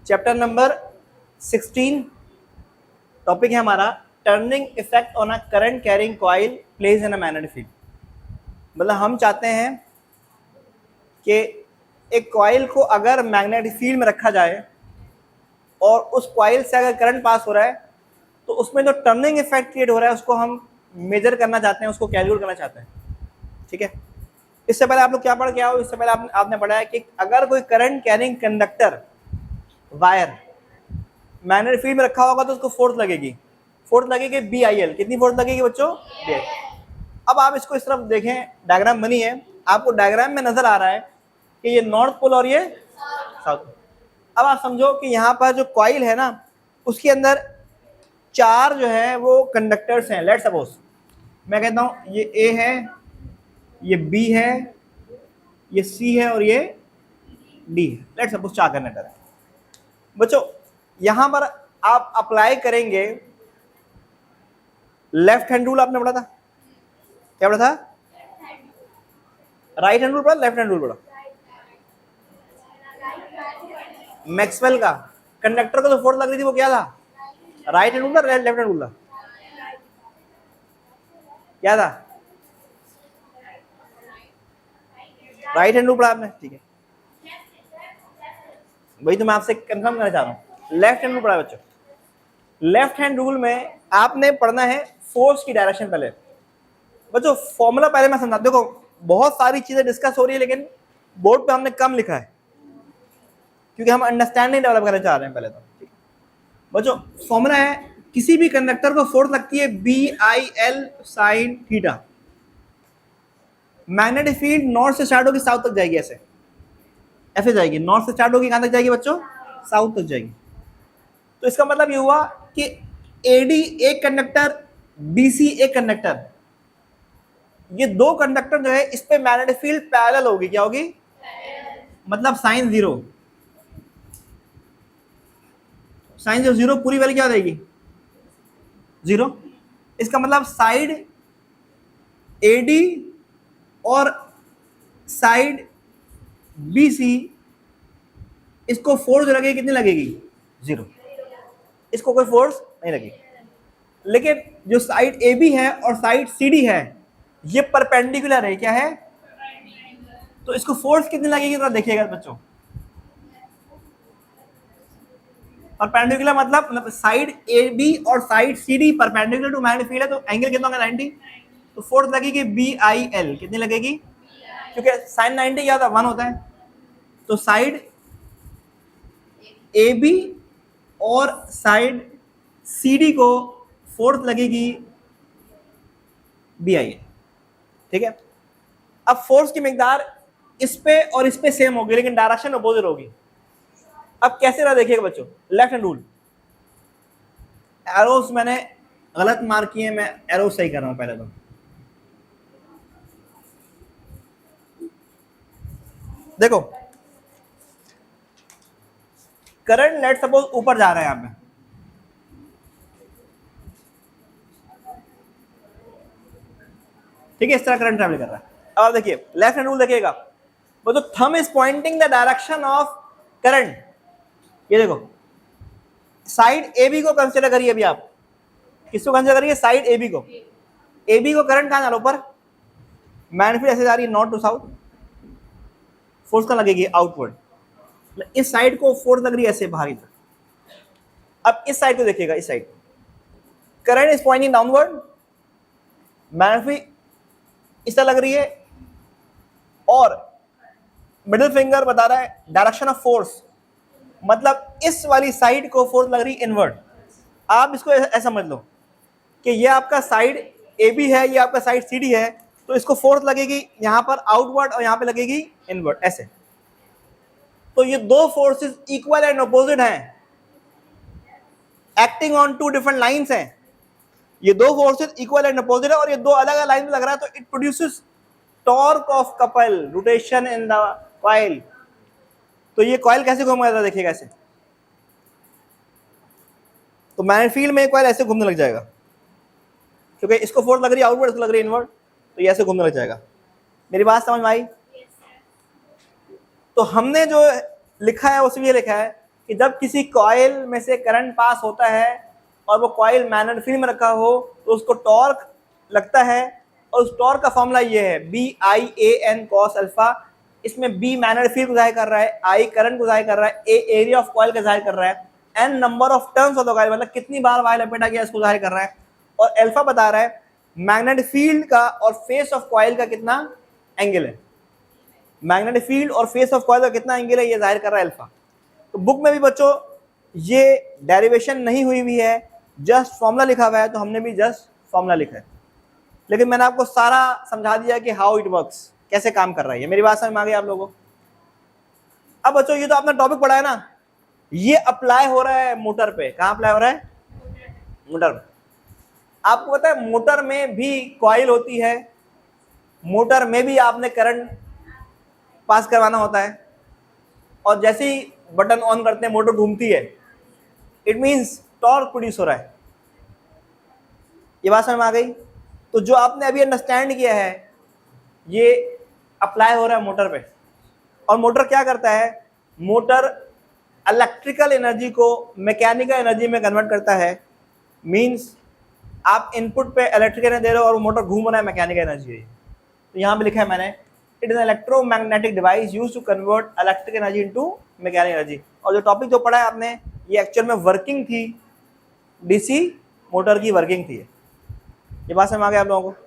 Chapter number 16, topic है हमारा turning effect on a current carrying coil place in a magnetic field. मतलब हम चाहते हैं कि एक कॉइल को अगर मैग्नेटिक फील्ड में रखा जाए और उस कॉइल से अगर करंट पास हो रहा है तो उसमें जो टर्निंग इफेक्ट क्रिएट हो रहा है उसको हम मेजर करना चाहते हैं, उसको कैलकुलेट करना चाहते हैं। ठीक है, इससे पहले आप लोग क्या पढ़ के आओ, इससे पहले आपने पढ़ा है कि अगर कोई current carrying conductor wire magnetic field में रखा होगा तो उसको फोर्स लगेगी BIL। कितनी फोर्स लगेगी बच्चों? BIL। अब आप इसको इस तरफ देखें, डायग्राम बनी है, आपको डायग्राम में नजर आ रहा है कि ये नॉर्थ पोल और ये साउथ पोल। अब आप समझो कि यहाँ पर जो कॉइल है ना उसके अंदर चार जो है वो कंडक्टर्स हैं। लेट्स सपोज मैं कहता हूँ ये A है, ये B है, ये C है और ये D है। लेट्स सपोज चार कंडक्टर है। बच्चों यहां पर आप अप्लाई करेंगे लेफ्ट हैंड रूल। आपने पढ़ा था, क्या पढ़ा था? राइट हैंड रूल पढ़ा, लेफ्ट हैंड रूल पढ़ा? मैक्सवेल का कंडक्टर को तो फोर्स लग रही थी, वो क्या था? राइट हैंड रूल था, लेफ्ट हैंड रूल था? क्या था? राइट हैंड रूल पढ़ा आपने, ठीक है। वही तो मैं आपसे कंफर्म करना चाह रहा हूँ, लेफ्ट हैंड रूल पढ़ा बच्चों। लेफ्ट हैंड रूल में आपने पढ़ना है फोर्स की डायरेक्शन। पहले बच्चों फॉर्मूला पहले मैं समझा, देखो बहुत सारी चीजें डिस्कस हो रही है लेकिन बोर्ड पे हमने कम लिखा है क्योंकि हम अंडरस्टैंडिंग डेवलप करना चाह रहे हैं पहले तो। ठीक बच्चों फॉर्मूला है, किसी भी कंडक्टर को फोर्स लगती है BIL sine theta. Magnetic field north से स्टार्ट होगी साउथ तक जाएगी, ऐसे जाएगी। नॉर्थ से स्टार्ट होगी, कहां तक जाएगी बच्चों? साउथ तक जाएगी। तो इसका मतलब ये हुआ कि AD एक कंडक्टर, BC एक कंडक्टर, ये दो कंडक्टर जो है इस पे मैग्नेटिक फील्ड पैरेलल होगी। क्या होगी? मतलब साइन जीरो पूरी वैल्यू क्या देगी? जीरो। इसका मतलब साइड AD और साइड BC इसको फोर्स लगेगी, कितनी लगेगी? जीरो। इसको कोई फोर्स नहीं लगेगी। लेकिन जो साइड AB है और साइड CD है ये परपेंडिकुलर है। क्या है? तो इसको फोर्स कितनी लगेगी तो देखिएगा बच्चों। परपेंडिकुलर मतलब साइड AB और side CD perpendicular to magnetic field है, तो एंगल कितना होगा? 90। तो फोर्स लगेगी BIL। कितनी लगेगी? क्योंकि साइन 90 क्या होता है? 1 होता है। तो साइड AB और साइड CD को फोर्स लगेगी BIL। ठीक है, अब फोर्स की मिकदार इस पे और इस पे सेम होगी लेकिन डायरेक्शन अपोजिट होगी। अब कैसे रहा देखिएगा बच्चों, लेफ्ट हैंड रूल। एरोस मैंने गलत मार्क किए, मैं एरो सही कर रहा हूं पहले तो। देखो करंट लेट सपोज ऊपर जा रहा है, यहां पे ठीक है, इस तरह करंट ट्रैवल कर रहा है। अब आप देखिए लेफ्ट हैंड रूल देखिएगा, वो तो thumb is pointing the direction of current. ये देखो साइड AB को कंसीडर करिए। अभी आप किसको कंसीडर करिए? साइड AB को। AB को करंट कहां जा रहा है? ऊपर। मैग्नेटिक फील्ड ऐसे जा रही है नॉर्थ टू साउथ, फोर्स कहां लगेगी? आउटवर्ड। इस साइड को फोर्स लग रही है ऐसे बाहरी तरफ। अब इस साइड को देखिएगा, इस side current is pointing downward, magnetic field इस तरह लग रही है और मिडिल फिंगर बता रहा है डायरेक्शन ऑफ फोर्स, मतलब इस वाली साइड को फोर्स लग रही है इनवर्ड। आप इसको ऐसा समझ लो कि ये आपका साइड AB है, ये आपका साइड CD है, तो इसको फोर्स लगेगी यहां पर आउटवर्ड और यहां पे लगेगी इनवर्ड, ऐसे। तो ये दो फोर्सेस इक्वल एंड अपोजिट हैं, acting on two different lines हैं। ये दो फोर्सेस इक्वल एंड अपोजिट है और ये दो अलग अलग लाइन में लग रहा है, तो it produces torque of couple rotation in the coil. तो ये कॉइल कैसे घूमेगा देखिएगा, ऐसे। तो मैग्नेटिक फील्ड में कॉइल ऐसे घूमने लग जाएगा क्योंकि इसको फोर्स लग रही है आउटवर्ड, इसको लग रही है इनवर्ड, तो ये ऐसे घूमने लग जाएगा। मेरी बात समझ में आई? तो हमने जो लिखा है उसमें ये लिखा है कि जब किसी कॉइल में से करंट पास होता है और वो कॉइल मैग्नेटिक फील्ड में रखा हो तो उसको टॉर्क लगता है, और उस टॉर्क का फॉर्मूला ये है BIAN cos अल्फा। इसमें B मैग्नेटिक फील्ड को जाहिर कर रहा है, I करंट को जाहिर कर रहा है, A एरिया ऑफ कॉइल का जाहिर कर रहा है, N number of turns of the coil मतलब कितनी बार वायर लपेटा गया इसको जाहिर कर रहा है, और अल्फा बता रहा है मैग्नेटिक फील्ड का और फेस ऑफ कॉइल का कितना एंगल है। मैग्नेटिक फील्ड और फेस ऑफ कॉइल का कितना एंगल है ये जाहिर कर रहा है अल्फा। तो बुक में भी बच्चों ये डेरिवेशन नहीं हुई हुई है, जस्ट फॉर्मूला लिखा हुआ है, तो हमने भी जस्ट फॉर्मूला लिखा है, लेकिन मैंने आपको सारा समझा दिया कि हाउ इट वर्क्स, कैसे काम कर रहा है। मेरी बात समझ में आ गई आप लोगों को? अब बच्चों ये तो आपने टॉपिक पढ़ा है ना, ये अप्लाई हो रहा है मोटर पे। कहाँ अप्लाई हो रहा है? मोटर में। आपको पता है मोटर में भी कॉइल होती है, मोटर में भी आपने करंट पास करवाना होता है, और जैसे ही बटन ऑन करते हैं मोटर घूमती है, इट मींस टॉर्क प्रोड्यूस हो रहा है। ये बात समझ में आ गई? तो जो आपने अभी अंडरस्टैंड किया है ये अप्लाई हो रहा है मोटर पे। और मोटर क्या करता है? मोटर इलेक्ट्रिकल एनर्जी को मैकेनिकल एनर्जी में कन्वर्ट करता है। मींस आप इनपुट पे इलेक्ट्रिकल एनर्जी दे रहे हो और मोटर घूम रहा है, मैकेनिकल एनर्जी है। तो यहाँ पे लिखा है मैंने, it is an electromagnetic device used to convert electric energy into mechanical energy. और जो टॉपिक जो पढ़ा है आपने ये एक्चुअल में वर्किंग थी, डीसी मोटर की वर्किंग थी। ये बात समझ आ गई आप लोगों को?